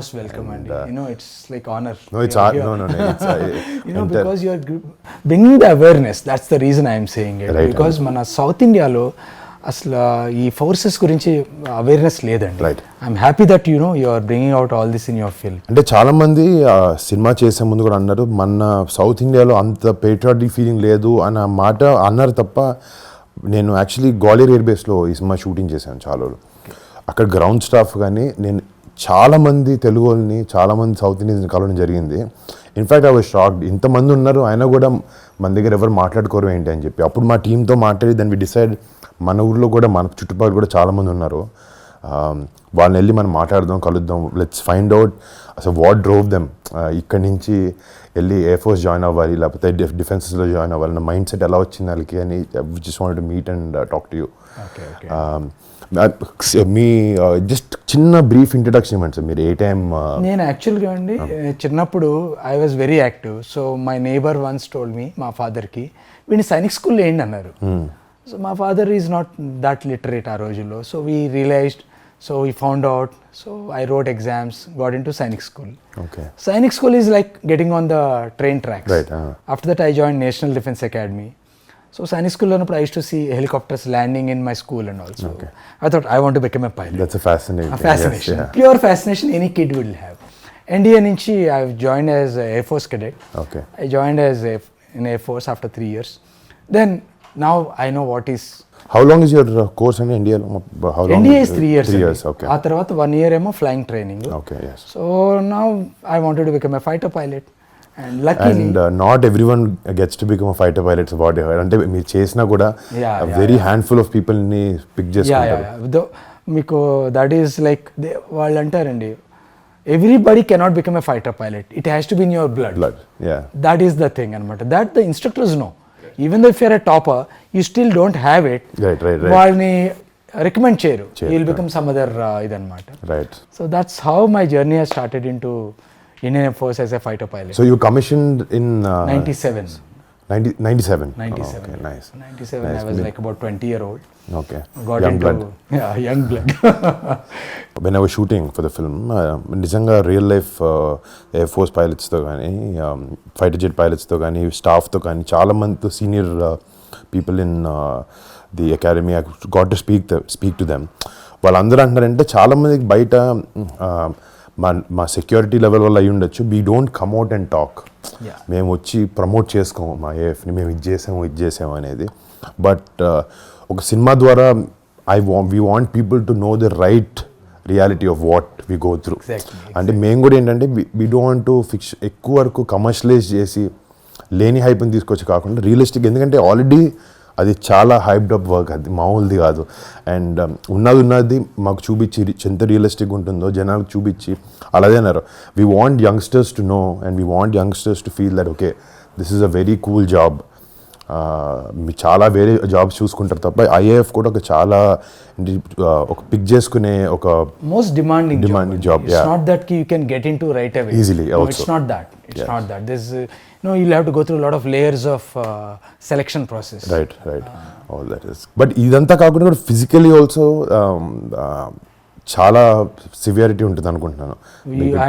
most welcome, and it's like honor. No, it's it's because you are bringing the awareness. That's the reason I am saying it. Right, because మన south ఇండియాలో అసలు ఈ forces గురించి awareness లేదండి. Right. I'm happy that you are bringing out all this in your film. అంటే చాలా మంది cinema చేసే ముందు కూడా అన్నారు మన సౌత్ ఇండియాలో అంత పేట్రియాటిక్ ఫీలింగ్ లేదు అన్న మాట అన్నారు తప్ప, నేను యాక్చువల్లీ గ్వాలియర్ ఎయిర్ బేస్లో ఈ సినిమా షూటింగ్ చేశాను చాలా రోజులు. అక్కడ గ్రౌండ్ స్టాఫ్ కానీ నేను చాలామంది తెలుగు వాళ్ళని చాలామంది సౌత్ ఇండియన్స్ కలవడం జరిగింది. ఇన్ఫ్యాక్ట్ ఐ వాజ్ షాక్డ్, ఇంతమంది ఉన్నారు అయినా కూడా మన దగ్గర ఎవరు మాట్లాడుకోరు ఏంటి అని చెప్పి. అప్పుడు మా టీంతో మాట్లాడి దాన్ని వి డిసైడ్ మన ఊర్లో కూడా మన చుట్టుపక్కల కూడా చాలామంది ఉన్నారు, వాళ్ళని వెళ్ళి మనం మాట్లాడదాం, కలుద్దాం, లెట్స్ ఫైండ్ అవుట్ అసలు వాట్ డ్రోవ్ దెమ్ ఇక్కడి నుంచి వెళ్ళి ఎయిర్ ఫోర్స్ జాయిన్ అవ్వాలి లేకపోతే డిఫెన్సెస్లో జాయిన్ అవ్వాలి నా మైండ్ సెట్ ఎలా వచ్చింది వాళ్ళకి అని just wanted to meet and talk to you. మీ జస్ట్ చిన్న బ్రీఫ్ ఇంట్రడక్షన్ ఇవ్వండి సార్. మీరు ఏ టైం? నేను యాక్చువల్గా అండి చిన్నప్పుడు I was very active. So my neighbour once told me, మా ఫాదర్కి వీడిని సైనిక్ స్కూల్లో ఏంటి అన్నారు. సో మా father is not that literate ఆ రోజుల్లో. So we realised, so we found out, so I wrote exams, got into Sainik school. Sainik school is like getting on the train tracks. Right. After that I joined National Defence Academy. So Sainik school I used to see helicopters landing in my school and also. Okay. I thought I want to become a pilot. That's a fascination. Fascination. Yes, yeah. Pure fascination any kid will have. NDA nunchi I've joined as a Air Force cadet. Okay. I joined as in Air Force after 3 years. Then now I know what is. How long is your course in India? How long? NDA is 3 years. 3 years, okay. ఆ తర్వాత 1 year ఏమో flying training. Okay, yes. So now I wanted to become a fighter pilot. And luckily. And not everyone gets to become a fighter pilot. It's about it. అంటే మీరు చేసినా కూడా very handful of people ని pick చేసుకుంటారు. Yeah. మీకు that is like వాళ్ళు అంటారండి, everybody cannot become a fighter pilot. It has to be in your blood. Yeah. That is the thing అన్నమాట. That the instructors know. Even though if you're a topper, you still don't have it. Right. వాళ్ళని recommend చేయరు. You'll become some other ఇదన్నమాట. Right. So that's how my journey has started into Indian Air Force as a fighter pilot. So you commissioned in 97. 97. 97. Oh, okay, nice. 97. Nice. I was like about 20-year-old. Okay. Got young into blood. Yeah, young blood. When I was shooting for the film, నిజంగా real life air force పైలట్స్తో కానీ fighter jet పైలట్స్తో కానీ స్టాఫ్తో కానీ చాలామందితో senior people in the academy I got to speak to them. వాళ్ళందరూ అంటారంటే చాలామందికి బయట మా సెక్యూరిటీ లెవెల్ వల్ల అయ్యి ఉండొచ్చు, we don't come out and talk. మేము వచ్చి ప్రమోట్ చేసుకోము మా ఏఎఫ్ని, మేము ఇది చేసాము అనేది. బట్ ఒక సినిమా ద్వారా we want people to know the right reality of what we go through. అంటే మేము కూడా ఏంటంటే we don't want to fix ఎక్కువ వరకు కమర్షియలైజ్ చేసి లేని హైప్ని తీసుకొచ్చి కాకుండా రియలిస్టిక్, ఎందుకంటే ఆల్రెడీ అది చాలా హైప్డ్ అప్ వర్క్, అది మామూలుది కాదు. అండ్ ఉన్నది మాకు చూపించి ఎంత రియలిస్టిక్ ఉంటుందో జనాలకు చూపించి అలాగే అన్నారు. We want youngsters to know and we want youngsters to feel that okay this is a very cool job. మీ చాలా వేరే జాబ్స్ చూసుకుంటారు తప్ప ఐఏఎఫ్ కూడా ఒక చాలా ఒక పిక్ చేసుకునే ఒక most demanding job. It's not that you can get into right away. Easily. No, also. it's not that. Not that. There's you'll have to go through a lot of layers of selection process. Right. All that is. But ఇదంతా కాకుండా కూడా physically also చాలా severity ఉంటుంది అనుకుంటున్నాను.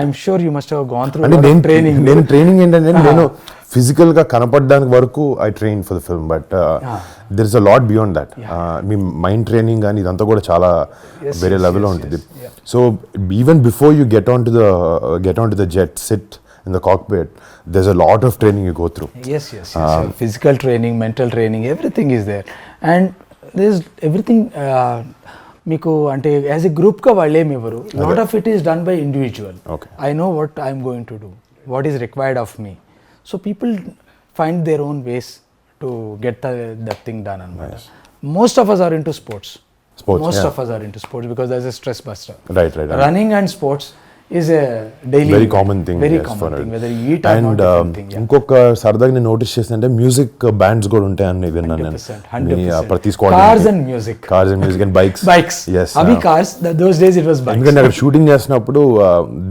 I'm sure you must have gone through a lot of training. నేను training ఏంటంటే నేను ఫిజికల్గా కనపడడానికి వరకు I train for the film, but there is a lot beyond that. Me mind training కానీ ఇదంతా కూడా చాలా వేరే లెవెల్లో ఉంటుంది. So even before you get on to the jet, SIT in the cockpit, there's a lot of training you go through. Yes. Physical training, mental training, everything is there. And there's everything మీకు అంటే as a గ్రూప్గా వాళ్ళేమి ఇవ్వరు. Lot of it is done by individual. I know what I'm going to do, what is required of me. So people find their own ways to get that thing done అనమాట. Most of us are into sports. Of us are into sports because there's a stress buster. Right. Running and sports is a daily very common thing. Whether you eat or not, different thing. ఇంకొక సరదాగా నేను notice చేస్తుంటే music bands కూడా ఉంటాయని విన్నాను నేను. 100%. ప్రతి squad cars and music and bikes. Yes. Abhi cars, those days it was bikes. ఎందుకంటే అక్కడ షూటింగ్ చేసినప్పుడు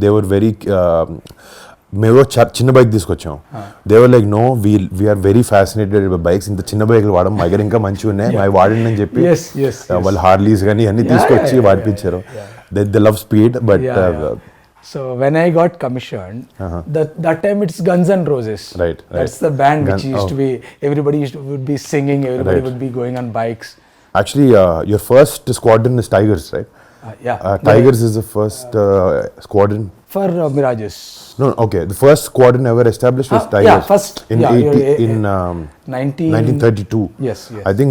they were very మేము చిన్న బైక్ తీసుకొచ్చాం. They were like no we are very fascinated by bikes. ఇంత చిన్న బైక్లు వాడడం మా దగ్గర ఇంకా మంచిగా ఉన్నాయి, అవి వాడండి అని చెప్పి వాళ్ళు హార్లీస్ కానీ అన్ని తీసుకొచ్చి వాడిపించారు. They love speed, but So when I got commissioned, that time it's Guns N' Roses. Right. That's the band which used to be, everybody would be singing, everybody would be going on bikes. Actually, your first squadron is Tigers, right? Tigers is the first squadron. For Mirages. No, okay. The first squadron ever established was Tigers. Yeah, first. In 1932. 1932. Yes. I think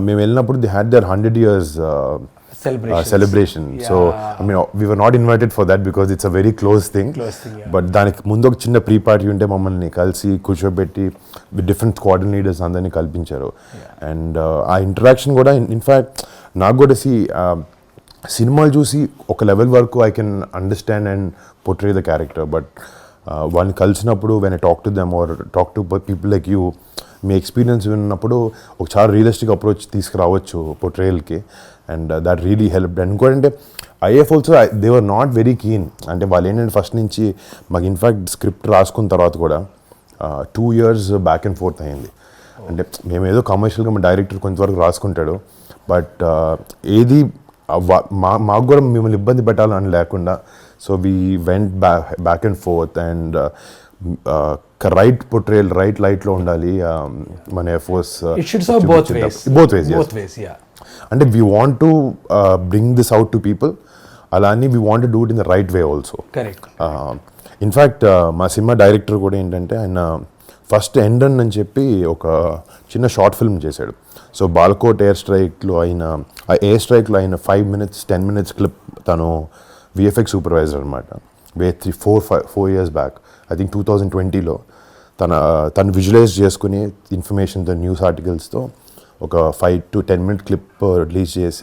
మేము వెళ్ళినప్పుడు they had their 100 years celebration. Yeah. So, I mean, we were not invited for that because it's a very close thing. Yeah. But దానికి ముందు ఒక చిన్న pre party ఉంటే మమ్మల్ని కలిసి కూర్చోబెట్టి విత్ డిఫరెంట్ స్క్వాడ్రన్ లీడర్స్ అందరినీ కల్పించారు. అండ్ ఆ ఇంటరాక్షన్ కూడా ఇన్ఫ్యాక్ట్ నాకు కూడా సినిమాలు చూసి ఒక లెవెల్ వరకు I can understand and portray the character, but వాళ్ళని కలిసినప్పుడు when I talk to them or talk to people like you, మీ ఎక్స్పీరియన్స్ విన్నప్పుడు ఒక చాలా రియలిస్టిక్ అప్రోచ్ తీసుకురావచ్చు పోర్ట్రేయల్కి, అండ్ దట్ రియలీ హెల్ప్డ్. అండ్ ఇంకోటంటే if also they were not very keen. అంటే వాళ్ళు ఏంటంటే ఫస్ట్ నుంచి మాకు ఇన్ఫ్యాక్ట్ స్క్రిప్ట్ రాసుకున్న తర్వాత కూడా 2 years బ్యాక్ అండ్ ఫోర్త్ అయింది. అంటే మేము ఏదో కమర్షియల్గా మా డైరెక్టర్ కొంతవరకు రాసుకుంటాడు, బట్ ఏది మాకు కూడా మిమ్మల్ని ఇబ్బంది పెట్టాలని లేకుండా, so we went back and fourth and right portrayal right లైట్లో ఉండాలి మన ఎఫర్ట్స్. బోత్ వేస్ అంటే we want to bring this out to people, అలా అని we want to do it in the right way also. In fact మా cinema director కూడా ఏంటంటే ఆయన ఫస్ట్ ఎండన్ అని చెప్పి ఒక చిన్న షార్ట్ ఫిల్మ్ చేశాడు. సో బాల్కోట్ ఎయిర్ స్ట్రైక్లో అయిన 5 minutes 10 minutes క్లిప్ తను విఎఫ్ఎక్స్ సూపర్వైజర్ అనమాట. 4 years బ్యాక్, ఐ థింక్ 2020లో తను విజువలైజ్ చేసుకుని ఇన్ఫర్మేషన్తో న్యూస్ ఆర్టికల్స్తో ఒక 5 to 10 minute క్లిప్ రిలీజ్ చేసి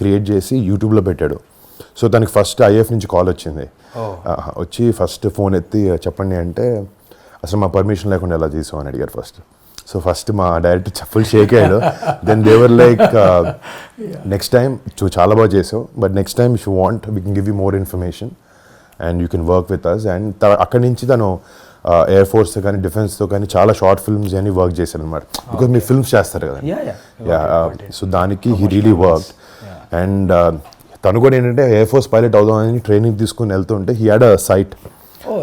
క్రియేట్ చేసి యూట్యూబ్లో పెట్టాడు. సో తనకి ఫస్ట్ ఐఎఫ్ నుంచి కాల్ వచ్చింది. వచ్చి ఫస్ట్ ఫోన్ ఎత్తి చెప్పండి అంటే అసలు మా పర్మిషన్ లేకుండా ఎలా చేసాం అని అడిగారు ఫస్ట్. సో ఫస్ట్ మా డైరెక్టర్ ఫుల్ షేక్ అయ్యాడు. Then they were like next time చాలా బాగా చేసావు, but next time if you want we can give you more information and you can work with us. And అక్కడి నుంచి తను ఎయిర్ ఫోర్స్తో కానీ డిఫెన్స్తో కానీ చాలా షార్ట్ ఫిల్మ్స్ అని వర్క్ చేశారు అనమాట. బికాజ్ మీరు ఫిల్మ్స్ చేస్తారు కదా. సో దానికి హీ రియలీ వర్క్. అండ్ తను కూడా ఏంటంటే ఎయిర్ ఫోర్స్ పైలట్ అవుదామని ట్రైనింగ్ తీసుకుని వెళ్తుంటే he had a sight,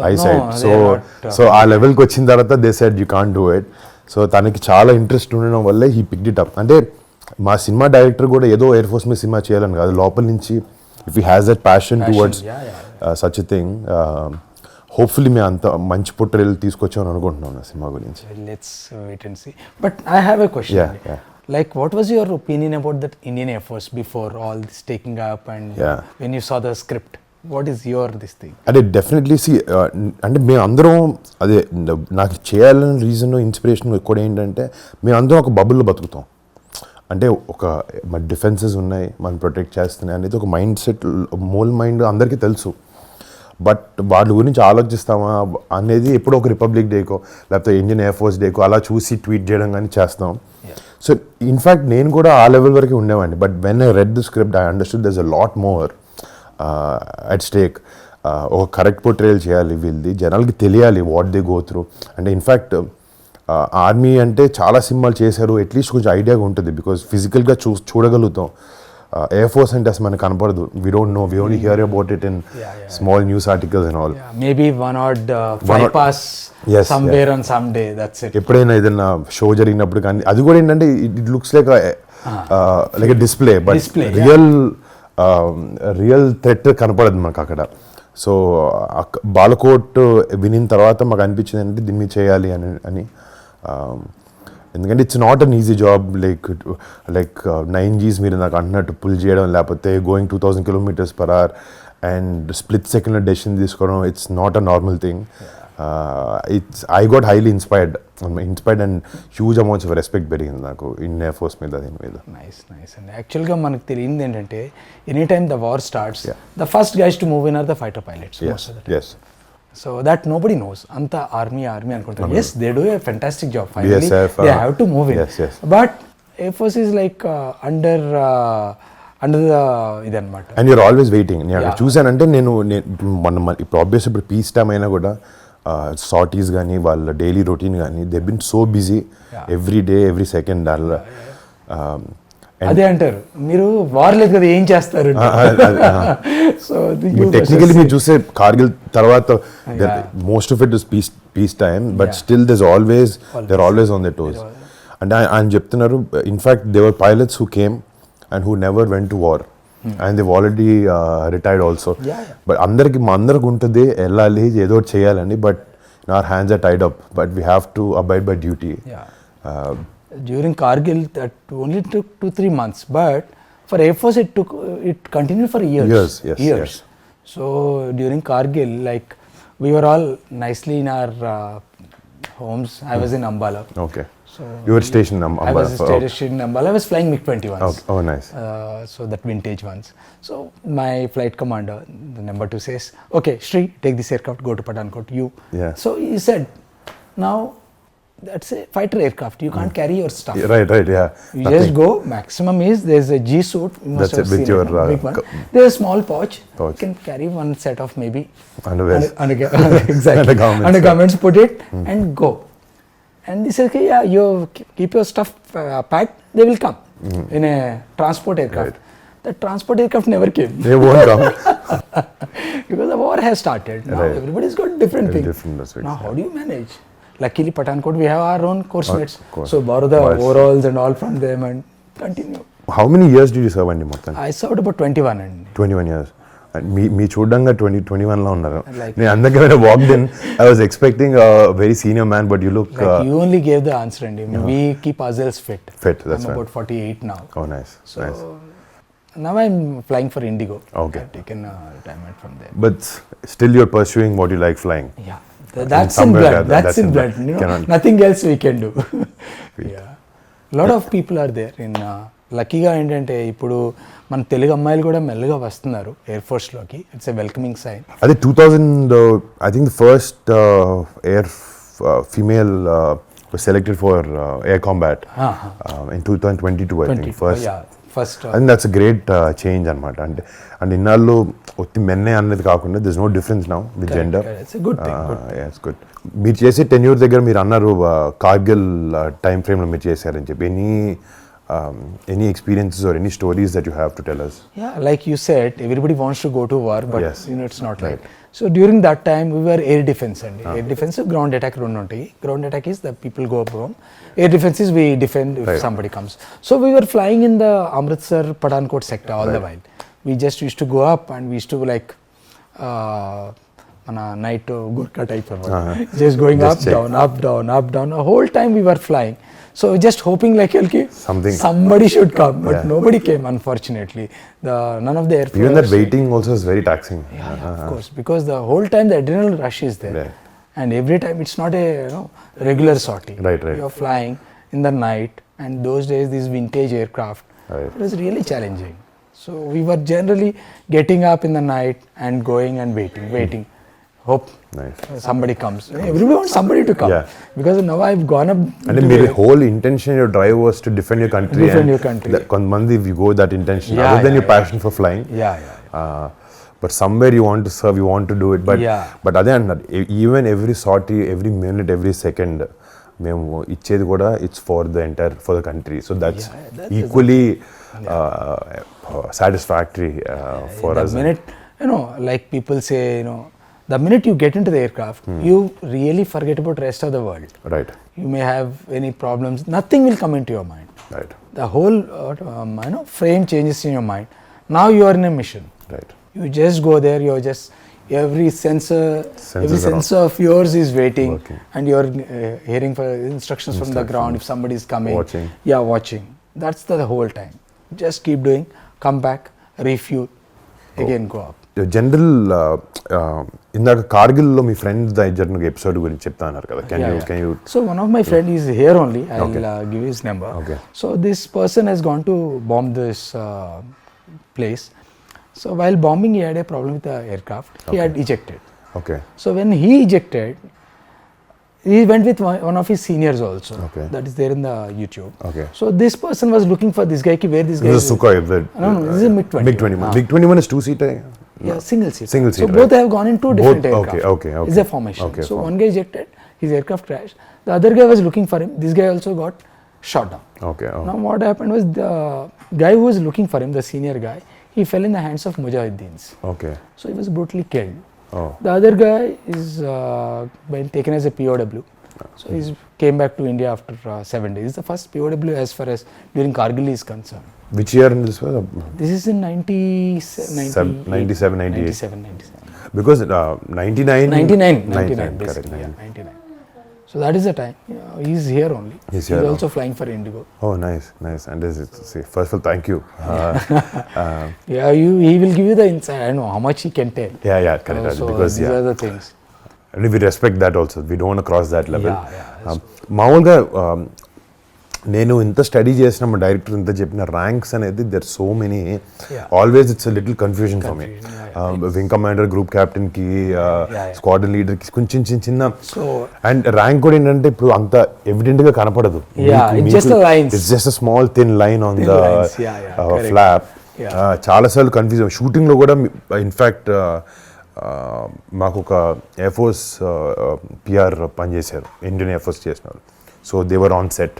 eye sight. So ఆ లెవెల్కి వచ్చిన తర్వాత they said you can't do it. So తనకి చాలా ఇంట్రెస్ట్ ఉండడం వల్లే హీ పిక్డ్ ఇట్ అప్. అంటే మా సినిమా డైరెక్టర్ కూడా ఏదో ఎయిర్ ఫోర్స్ మీద సినిమా చేయాలని కాదు, లోపల నుంచి if he has that passion towards such a thing, hopefully మేము అంత మంచి పోర్ట్రేయల్ తీసుకొచ్చామని అనుకుంటున్నాను సినిమా గురించి. Let's wait and see. But I have a question. Like, what was your opinion about that Indian Air Force before all this taking up and when you saw the script? What is your this thing? అదే definitely అంటే మేము అందరం అదే నాకు చేయాలని reason inspiration కూడా ఏంటంటే మేము అందరం ఒక బబుల్లో బతుకుతాం. అంటే ఒక మన డిఫెన్సెస్ ఉన్నాయి, మనం ప్రొటెక్ట్ చేస్తున్నాయి అనేది ఒక మైండ్ సెట్, మోల్ మైండ్ అందరికీ తెలుసు. బట్ వాళ్ళ గురించి ఆలోచిస్తామా అనేది ఎప్పుడో ఒక రిపబ్లిక్ డేకో లేకపోతే ఇండియన్ ఎయిర్ ఫోర్స్ డేకో అలా చూసి ట్వీట్ చేయడం కానీ చేస్తాం. సో ఇన్ఫ్యాక్ట్ నేను కూడా ఆ లెవెల్ వరకు ఉండేవాడిని. But when I read the script I understood there is a lot more at stake. ఒక కరెక్ట్ పోర్ట్రేయల్ చేయాలి, వీళ్ళది జనాలకి తెలియాలి వాట్ దే గో త్రూ. అంటే ఇన్ఫ్యాక్ట్ ఆర్మీ అంటే చాలా సినిమాలు చేశారు, అట్లీస్ట్ కొంచెం ఐడియాగా ఉంటుంది బికాజ్ ఫిజికల్గా చూడగలుగుతాం. ఎయిర్ ఫోర్స్ అంటే అసలు మనకు కనపడదు. We don't know, we only hear about it in small news articles and all. Maybe one or bypass somewhere on some day, that's it. ఎప్పుడైనా ఏదైనా షో జరిగినప్పుడు కానీ అది కూడా ఏంటంటే it looks like like a display, but real threat కనపడదు మనకు అక్కడ. సో బాలకోట్ వినిన తర్వాత మాకు అనిపించింది అంటే దీన్ని చేయాలి అని. ఎందుకంటే it's not an easy job. Like 9Gs మీరు నాకు అంటున్నట్టు పుల్ చేయడం, లేకపోతే గోయింగ్ 2000 km/h అండ్ స్ప్లిట్ సెకండ్లో డెసిషన్ తీసుకోవడం, it's not a normal thing. I got highly inspired and huge amounts of respect పెరిగింది నాకు ఇండియన్ ఎయిర్ ఫోర్స్ మీద, దీని మీద. నైస్ అండి. యాక్చువల్గా మనకు తెలియంది ఏంటంటే any time the war starts, the first guys to move in are the fighter pilots. So that nobody knows. Anta army anukuntaru. Yes, they do a fantastic job. Finally, BSF, they have to move in. Yes. But Air Force is like under the idanamata. And you're always waiting. నేను చూసానంటే నేను ఇప్పుడు obvious ఇప్పుడు piece time అయినా కూడా sorties కానీ వాళ్ళ daily routine కానీ they been so busy every day every second. అదే అంటారు మీరు వార్ లేదు కదా ఏం చేస్తారు సో టెక్నికలీ మీరు చూస్తే కార్గిల్ తర్వాత most of it is peace time but still there always on the toes అంటే ఆయన చెప్తున్నారు in fact they were pilots who came and who never went to war and they've already retired also but అందరికి ఉంటుంది వెళ్ళాలి ఏదో ఒకటి చేయాలని but our hands are tied up but we have to abide by duty. During Kargil that only took 2-3 months but for Air Force it continued for years. Yes. So during Kargil like we were all nicely in our homes. I was in Ambala. Okay. So you were stationed in Ambala. I was stationed in Ambala. I was flying MiG-21s. Okay. Oh nice. So that vintage ones. So my flight commander, the number 2 says, okay, Sri, take this aircraft, go to Pathankot, you. Yeah. So he said, now that's a fighter aircraft, you can't carry your stuff. Right, yeah. You just go, maximum is, there's a G suit, you must have seen it, big one. There's a small pouch, you can carry one set of maybe underwear. Exactly. Undergarments, put it and go. And he said, okay, yeah, you keep your stuff packed, they will come in a transport aircraft. Right. The transport aircraft never came. They won't come. Because the war has started. Now everybody's got different things. Now how do you manage? Luckily Pathankot we have our own course mates. So borrow the overalls and all from them and continue. How many years did you serve andi mottham? I served about 21 and 21 years. మీ చూడంగా 21 లో ఉన్నారు నేను అందుకే walked in I was expecting very senior man but you look you only gave the answer and we keep ourselves fit. That's I'm about 48 now. Oh nice. So now I'm flying for Indigo. Okay. I've taken retirement from there. But still you're pursuing what you like flying. Yeah. That's in blood. That's in blood. You know, nothing else we can do. Yeah. Lot of people are there in లక్కీగా ఏంటంటే ఇప్పుడు మన తెలుగు అమ్మాయిలు కూడా మెల్లగా వస్తున్నారు air ఫోర్స్లోకి. It's a welcoming sign. అదే 2000 I think the first air female was selected for air combat in 2022 I think first I think that's a great change anamata and ఇన్నాళ్ళు ఒత్తి మెన్నే అన్నది కాకుండా there's no difference now with gender. It's a good thing. Yeah, it's good. మీరు చేసే tenure దగ్గర మీరు అన్నారు Kargil time frame లో మీరు చేశారని చెప్పి any experiences or any stories that you have to tell us? Yeah, like you said, everybody wants to go to war, but yes. You know it's not right. So during that time we were air defense and air defense ground attack rendu untayi. Ground attack is the people go home. Air defense is we defend if somebody comes. So we were flying in the Amritsar Pathankot sector all the while. We just used to go up and we used to like on a night Gurkha type of just going just up down the whole time we were flying. So just hoping like somebody should come, but nobody came unfortunately. None of the air force. Even that waiting also is very taxing. Yeah, of course, because the whole time the adrenaline rush is there, and every time it's not a regular sortie. Right. You're flying in the night, and those days these vintage aircraft, it was really challenging. So we were generally getting up in the night and going and waiting. Hope somebody comes. Everybody wants somebody to come because now I've gone up. And the whole intention your drive was to defend your country. Konmandi if you go that intention other than your passion for flying. But somewhere you want to serve, you want to do it. But other than that, even every sortie, every minute, every second, మేము ఇచ్చేది కూడా it's for the country. So that's equally satisfactory for us. The minute like people say the minute you get into the aircraft, you really forget about the rest of the world. Right. You may have any problems, nothing will come into your mind. Right. The whole frame changes in your mind. Now you are in a mission. Right. You just go there, you're just every sensor of yours is waiting and you're hearing for instructions from the ground if somebody is coming. Watching. That's the whole time. Just keep doing, come back, refuel, again go up. General ఇందాక కార్గిల్లో మీ friends జరిగిన episode గురించి చెప్తా అన్నారు కదా. Can you So one of my friend is here only. I'll give his number. So this person has gone to bomb this place. So while bombing he had a problem with the aircraft. He had ejected. So when he ejected, he went with one of his seniors also. That is there in the YouTube. So this person was looking for this guy. Where this guy is? Sukhoi. No, this is a MiG-21. MiG-21 is two-seater. Yeah, single seat. So both have gone in two different aircraft. Okay. It's a formation. So one guy ejected, his aircraft crashed. The other guy was looking for him. This guy also got shot down. Okay. Oh. Now what happened was the guy who was looking for him, the senior guy, he fell in the hands of Mujahideens. Okay. So he was brutally killed. Oh. The other guy is been taken as a POW. So he came back to India after 7 days. He's the first POW as far as during Kargil is concerned. Which year in this was? This is in 97, 97. Because 99. 99 correct. basically. Yeah, 99. So that is the time. He's here only. He's here, also flying for Indigo. Oh, nice. And this is, see, first of all, thank you. Yeah, he will give you the insight. I know how much he can tell. Yeah, correct. So because these are the things. And we respect that also. We don't want to cross that level. Yeah. మామూలుగా నేను ఇంత study చేసిన మా director ఇంత చెప్పిన ranks అనేది there so many always it's little confusion for me wing commander group captain కి squadron leader కి కొంచెం చిన్న అండ్ ర్యాంక్ కూడా ఏంటంటే ఇప్పుడు అంత ఎవిడెంట్ గా కనపడదు. It's just small thin line on the flap. చాలాసార్లు కన్ఫ్యూజ్ షూటింగ్ లో కూడా ఇన్ఫ్యాక్ట్ మాకు ఒక ఎయిర్ ఫోర్స్ పిఆర్ పనిచేశారు, ఇండియన్ ఎయిర్ ఫోర్స్ చేసినారు. So they were on set.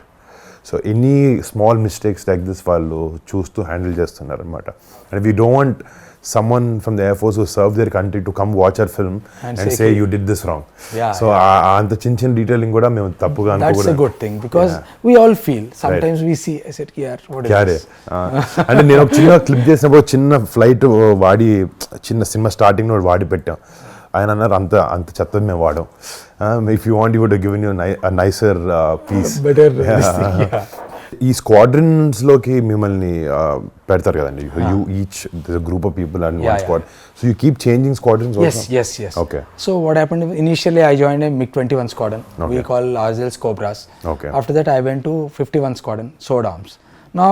So any small mistakes like this వాళ్ళు చూస్తూ హ్యాండిల్ చేస్తున్నారు అనమాట. And we don't want someone from the Air Force who served their country to come watch our film and say you did this wrong. So anta chin detailing kuda mem tappuga anukora. That's a good thing because we all feel sometimes we see I said here what is this. అంటే నేను ఒక చిన్న clip చేసినప్పుడు చిన్న flight వాడి చిన్న cinema starting లో వాడి పెట్టాం. ఆయన అన్నారు అంత చెత్త మేము వాడాం. If you want you would given you nicer piece. ఈ స్క్వాడ్రన్స్ లోకి మిమ్మల్ని పెడతారు కదండి. You each group of people and one squad. So you keep changing squadrons also? Yes. Okay. So what happened initially I joined a MiG-21 squadron. We call ourselves Cobras. Okay. After that I went to 51 squadron, Sword Arms. Now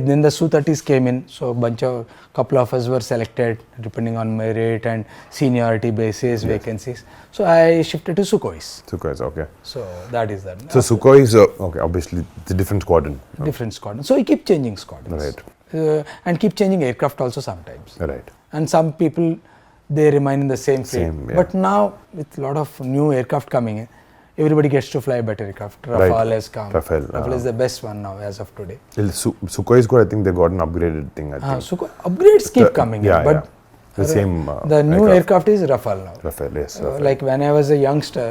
then the Su-30s came in, so couple of us were selected depending on merit and seniority basis, vacancies. So I shifted to Sukhois. Okay. So that is that. So Sukhoi is okay, obviously it's a different squadron. Different squadron. So we keep changing squadrons. Right. And keep changing aircraft also sometimes. Right. And some people they remain in the same fleet. But now with lot of new aircraft coming in, everybody gets to fly better aircraft. Rafale has come. Rafale is the best one now as of today. Sukhoi is good. I think they got an upgraded thing. I think. Sukhoi upgrades keep coming in, but the same. The new aircraft is Rafale now. Rafale, yes. Like when I was a youngster,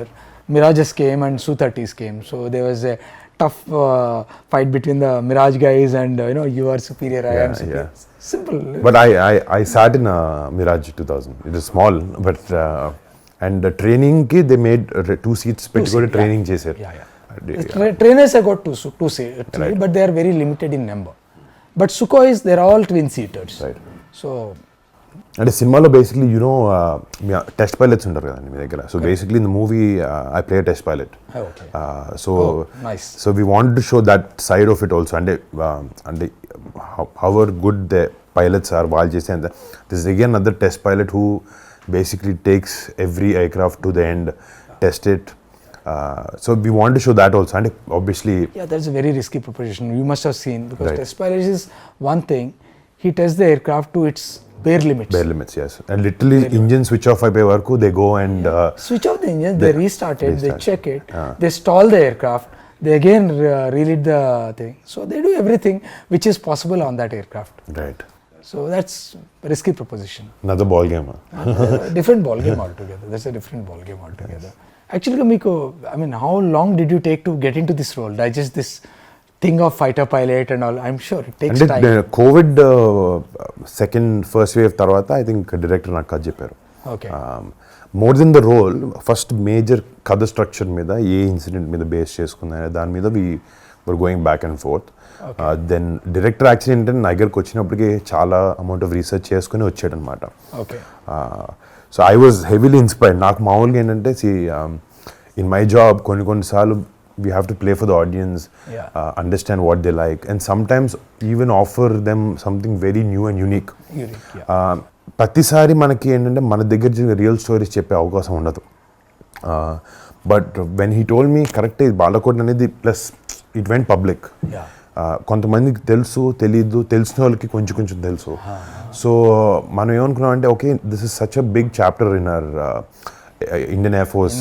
Mirages came and Su-30s came. So there was a tough fight between the Mirage guys and you are superior, I am superior. Simple. But I sat in a Mirage 2000. It is small, but. And training ki they made 2 seats పెట్టుకొని training చేశారు. Trainers have got two seats, but they are very limited in number. But Sukhois they are all twin seaters. Right. So అంటే సినిమాలో basically test pilots ఉంటారు కదండి మీ దగ్గర. So basically in the movie I play test pilot. So we want to show that side of it also. అంటే however good the pilots are వాళ్ళు చేసే అంత this again other test pilot who basically takes every aircraft to the end, test it. So we want to show that also. And obviously that's a very risky proposition. You must have seen because test pilot is one thing. He tests the aircraft to its bare limits. Yes. And literally engine switch off అయిపోయే వరకు they go and switch off the engine, they restart it, they check it, they stall the aircraft, they again relit the thing. So they do everything which is possible on that aircraft. Right. So that's a risky proposition. Another ball game. Different ball game altogether. That's a different ball game altogether. Actually, Miko, I mean, how long did you take to get into this role? Digest this thing of fighter pilot and all. I'm sure it takes time. COVID first wave tarvata, I think director నాకు కథ చెప్పారు. Okay. More than the role, first major కథ structure మీద ఏ incident మీద base చేసుకున్నా దాని మీద we were going back and forth. Then director actually ఏంటంటే నా దగ్గరకు వచ్చినప్పటికీ చాలా అమౌంట్ ఆఫ్ రీసెర్చ్ చేసుకుని వచ్చాడు అనమాట. So I was heavily inspired. నాకు మామూలుగా ఏంటంటే ఇన్ మై జాబ్ కొన్నిసార్లు we have to play for the audience, understand what they like and sometimes even offer them something very new and unique. ప్రతిసారి మనకి ఏంటంటే మన దగ్గర రియల్ స్టోరీస్ చెప్పే అవకాశం ఉండదు. But when he told me correct ఇది బాలకోట్ అనేది ప్లస్ ఇట్ వెంట్ పబ్లిక్. కొంతమందికి తెలుసు తెలీదు, తెలిసిన వాళ్ళకి కొంచెం తెలుసు. సో మనం ఏమనుకున్నాం అంటే okay this is such a big chapter Indian air force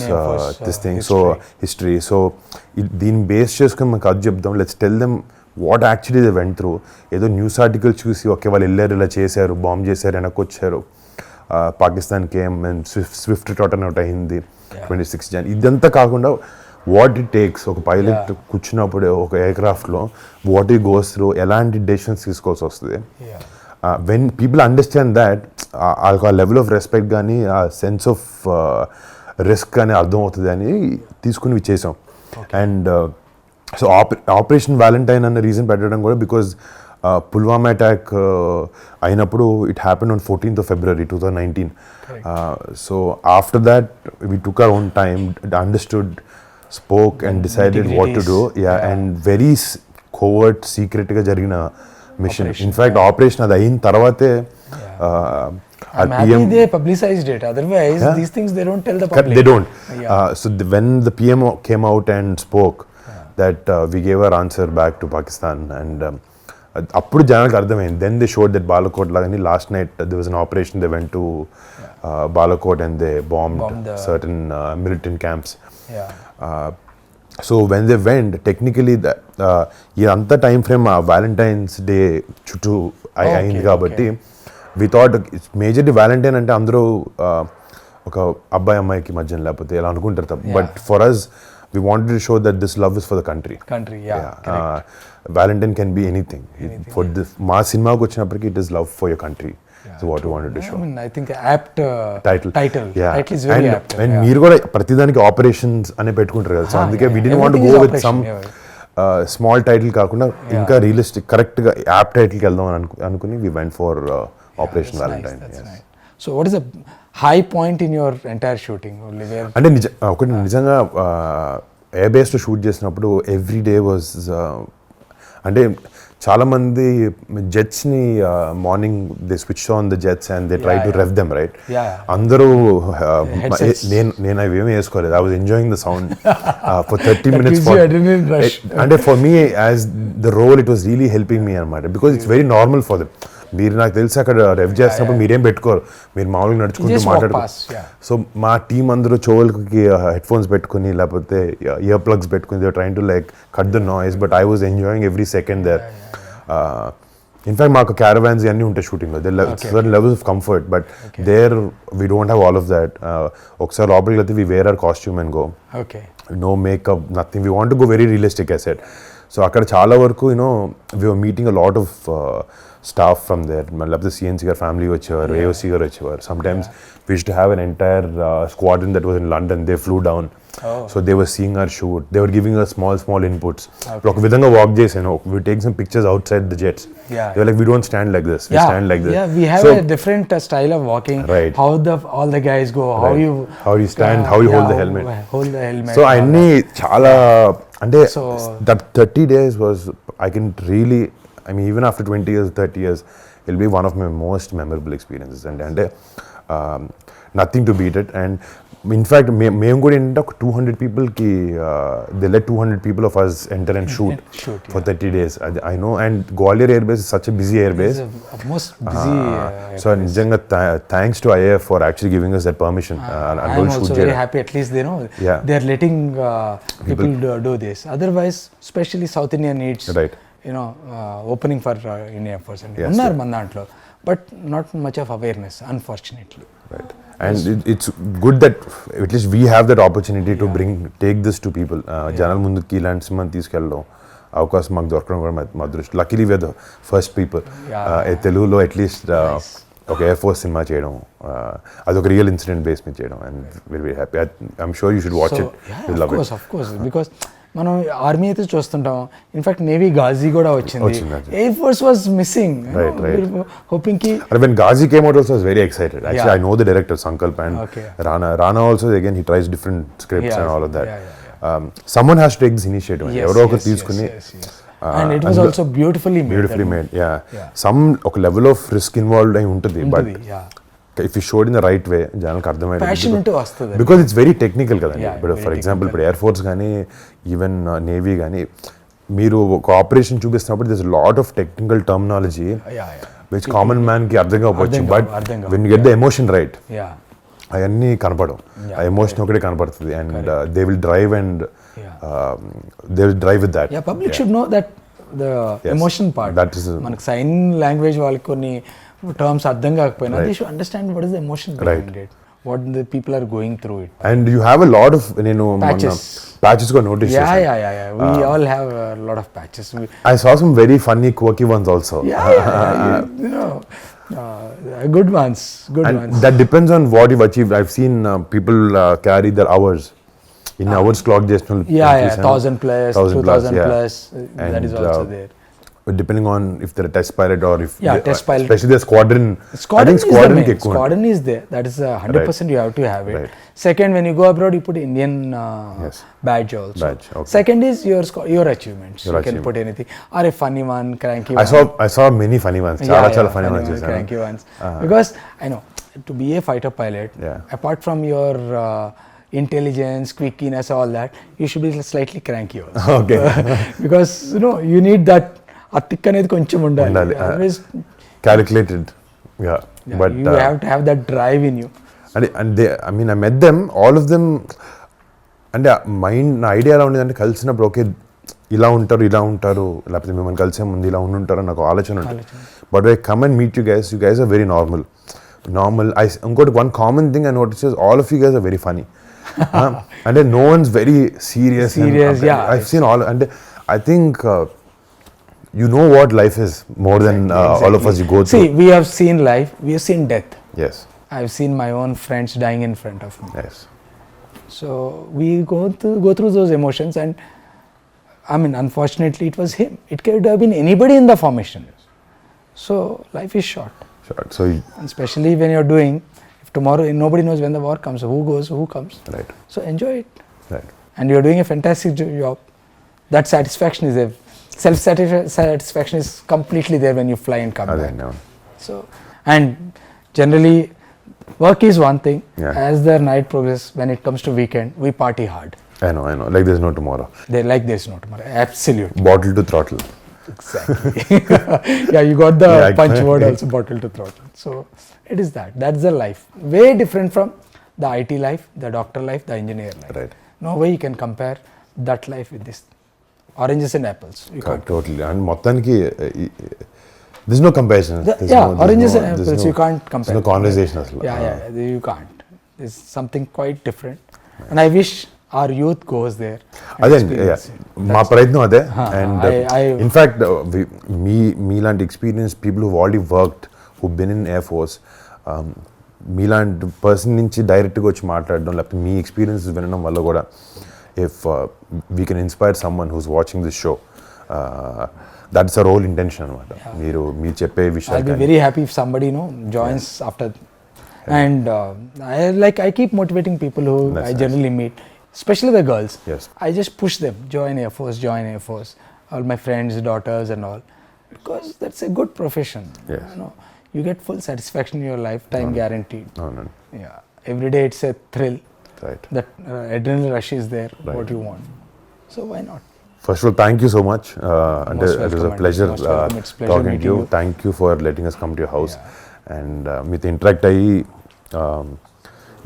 this thing so history so దీన్ని బేస్ చేసుకుని మనకు అది చెప్దాం let's tell them what actually they went through ఏదో న్యూస్ ఆర్టికల్ చూసి ఓకే వాళ్ళు వెళ్ళారు ఇలా చేశారు బాంబ్ చేశారు వెనక్కి వచ్చారు పాకిస్తాన్కి ఏం స్విఫ్ట్ టోటన్ అవుట్ అయింది 26 Jan ఇదంతా కాకుండా వాట్ ఇట్ టేక్స్ ఒక పైలట్ కూర్చున్నప్పుడు ఒక ఎయిర్క్రాఫ్ట్లో వాట్ ఇట్ గోస్ త్రూ ఎలాంటి డెసిషన్స్ తీసుకోవాల్సి వస్తుంది వెన్ పీపుల్ అండర్స్టాండ్ దాట్ ఆ లెవెల్ ఆఫ్ రెస్పెక్ట్ కానీ ఆ సెన్స్ ఆఫ్ రిస్క్ కానీ అర్థం అవుతుంది అని తీసుకుని చేసాం అండ్ సో ఆపరేషన్ వ్యాలంటైన్ అన్న రీజన్ పెట్టడం కూడా బికాజ్ పుల్వామా అటాక్ అయినప్పుడు it happen on 14th of February 2019 so after that we took our own time understood spoke and decided what to do and very covert సీక్రెట్గా జరిగిన machine in fact operation అది అయిన తర్వాతే I'm happy they publicized it. Otherwise, these things they don't tell the public. They don't. So when the PM came out and spoke, that we gave our answer back to Pakistan, and appudu janalku ardhamaindi. Then they showed that Balakot lagani last night there was an operation. They went to Balakot and they bombed certain militant camps. So when they went, technically anta time frame Valentine's Day chuttu ayindi kabatti. We thought majorly Valentine అంటే అందరూ ఒక అబ్బాయి అమ్మాయికి మధ్యన లేకపోతే ఎలా అనుకుంటారు but for us we wanted to show that this love is for the country Valentine can be anything for this మా సినిమాకి వచ్చినప్పటికీ it is love for your country so what you wanted to show I think apt title is very apt and మీరు కూడా ప్రతిదానికి operations అనే పెట్టుకుంటారు కదా so అందుకే we didn't want to go with some small title కాకుండా ఇంకా realistic కరెక్ట్గా యాప్ టైటిల్కి వెళ్దాం అని అనుకుని we went for Operation Valentine. That's nice. So what is the high point in your entire shooting? అంటే ఒకటి నిజంగా ఎయిర్ బేస్లో షూట్ చేసినప్పుడు ఎవ్రీ డే వాజ్ అంటే చాలామంది జెట్స్ని morning they switch on the jets and they try to rev them right అందరూ నేను అవి ఏమీ వేసుకోలేదు I was enjoying the sound for 30 minutes అంటే for me as the role it was really helping me అనమాట because it's very normal for them మీరు నాకు తెలిసి అక్కడ రెవ్ చేస్తున్నప్పుడు మీరేం పెట్టుకోరు మీరు మామూలుగా నడుచుకుంటూ మాట్లాడుకో సో మా టీం అందరూ చెవులకి హెడ్ ఫోన్స్ పెట్టుకుని లేకపోతే ఇయర్ ప్లగ్స్ పెట్టుకుని train to like cut the noise but I was enjoying every second there in fact మాకు క్యారవాన్స్ అన్నీ ఉంటాయి షూటింగ్లో certain levels of comfort but there we don't have all of that ఒకసారి లోపలికి వెళ్తే we wear our costume and go no makeup nothing we want to go very realistic I said so అక్కడ చాలా వరకు you know we are meeting a lot of staff from there లేకపోతే CNC గారు family వచ్చేవారు AOC గారు వచ్చేవారు some times we used to have an entire squadron that was in London they flew down so they were seeing our shoot they were giving us small inputs ఒక విధంగా walk చేసాను we take some pictures outside the jets they like we don't stand like this we stand like this we have a different style of walking right how all the guys go how you stand how you hold the helmet so అన్ని చాలా అంటే that 30 days was I can really I mean even after 20 years 30 years it'll be one of my most memorable experiences and nothing to beat it and in fact మేము కూడా ఏంటంటే ఒక 200 పీపుల్కి they let 200 people of us enter and shoot for 30 days I know and Gwalior air base is such a busy air base most busy so నిజంగా thanks to IAF for actually giving us that permission I'm also very happy at least they know they are letting people do this otherwise especially South India needs right you know opening for India Force and unnar man dantlo but not much of awareness unfortunately right and it's good that at least we have that opportunity to take this to people janal munduki ilanti simman తీసుకెళ్ళడం అవకాశం మాకు దొరకడం కూడా మా అదృష్టం luckily we are the first people తెలుగులో at least ఒక air force cinema చేయడం అదొక రియల్ ఇన్సిడెంట్ బేస్ మీద చేయడం and very happy I'm sure you should watch it you love it of course because మనం ఆర్మీ అయితే చూస్తుంటాం ఇన్ఫాక్ట్ నేవీ గాజీ కూడా వచ్చింది air force was missing hoping కి when Ghazi came out also I was very excited actually I know the director Sankalp and Rana also again he tries different scripts and all of that someone has to take this initiative ఎవరో ఒకరు తీసుకుని and it was also beautifully made some ఒక level of risk involved అయి ఉంటుంది but if you showed in the right way జనాలకు అర్థమైంది because it's very technical కదండి ఇప్పుడు ఫర్ ఎగ్జాంపుల్ ఇప్పుడు ఎయిర్ ఫోర్స్ కానీ ఈవెన్ నేవీ కానీ మీరు ఒక ఆపరేషన్ చూపిస్తున్నప్పుడు this lot of technical terminology which common man కి అర్థం కావచ్చు but when you get the emotion right అవన్నీ కనపడవు. ఆ ఎమోషన్ ఒకటే కనపడుతుంది. And they will drive and they will drive with that. Public should know that the emotion part. That is మనకు sign language వాళ్ళకి కొన్ని టర్మ్స్ అర్థం కాకపోయినా they should understand what is the emotion behind it, what the people are going through it. And you have a lot of నేను patches గా notice Yeah, చేశాను. yeah. We all have a lot of patches. I saw some very funny quirky ones also. You know, good ones. And that depends on what you've achieved. I've seen people carry their hours in hours clock just 1,000 plus, 2,000 plus. That is also there. Depending on if they're a test pilot or if test pilot. especially the squadron. I Squadron think is the squadron main. Squadron is there. That is 100% you have to have it. Right. Second, when you go abroad, you put Indian badge also. Badge, okay. Second is your achievements. You can put anything. Or a funny one, cranky one. I saw many funny ones. Chala funny ones. Cranky ones. Because I know, to be a fighter pilot, apart from your intelligence, quickiness, all that, you should be slightly cranky also. Okay. Because you need that. ఆ tick అనేది కొంచెం ఉండాలి. Always calculated. But you have to have that drive in you. And they, I mean, I met them, all of them. అంటే mind నా idea ఎలా ఉండేదంటే కలిసినప్పుడు okay ఇలా ఉంటారు లేకపోతే మిమ్మల్ని కలిసే ముందు ఇలా ఉండుంటారు నాకు ఆలోచన ఉంటుంది. But I come and meet you guys are very normal. ఇంకోటి one common thing I notice is all of you guys are very funny. అంటే no one's very serious. I seen all. అంటే I think you know what life is more than all of us you go through. See, we have seen life, we have seen death. Yes. I've seen my own friends dying in front of me. Yes. So we go through those emotions, and I mean, unfortunately it was him. It could have been anybody in the formation. So life is short. So and especially when you're doing, if tomorrow nobody knows when the war comes, who goes, who comes. Right. So enjoy it. Right. And you're doing a fantastic job. That satisfaction is there. Self-satisfaction is completely there when you fly and come back. No. So, and generally, work is one thing. Yeah. As the night progresses, when it comes to weekend, we party hard. I know. Like there's no tomorrow. There's no tomorrow. Absolutely. Bottle to throttle. Exactly. Yeah, you got the punch word also, bottle to throttle. So, it is that. That's the life. Way different from the IT life, the doctor life, the engineer life. Right. No way you can compare that life with this. Oranges and apples. Totally. And మొత్తానికి there's no comparison. Oranges and apples you can't compare. There's no conversation అసలు. Yeah, you can't. There's something quite different. And I wish our youth goes there. అదే మా ప్రయత్నం అదే. And in fact మీలాంటి experience people who already worked who been in air force మీలాంటి person నుంచి డైరెక్ట్గా వచ్చి మాట్లాడడం లేకపోతే మీ ఎక్స్పీరియన్స్ వినడం వల్ల కూడా if we can inspire someone who's watching this show, that's our whole intention anamata. Meeru cheppe vishayalu I'll be very happy if somebody joins after. And I keep motivating people who I generally meet, especially the girls. Yes. I just push them, join Air Force, all my friends, daughters and all, because that's a good profession. Yes. You get full satisfaction in your lifetime, guaranteed. No. Yeah, every day it's a thrill. Right. That adrenaline rush is there. Right. What you want. So why not? First of all, thank you so much. And it was a pleasure talking to you. Thank you for letting us come to your house. And మీతో interact అయ్యి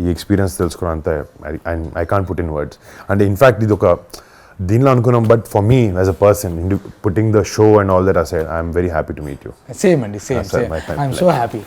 ఈ experience తెలుసుకోవడం అంతా I can't put in words. అంటే in fact ఇది ఒక దీనిలో అనుకున్నాం, but for me as a person putting the show and all that aside I'm very happy to meet you. Same. I'm so happy.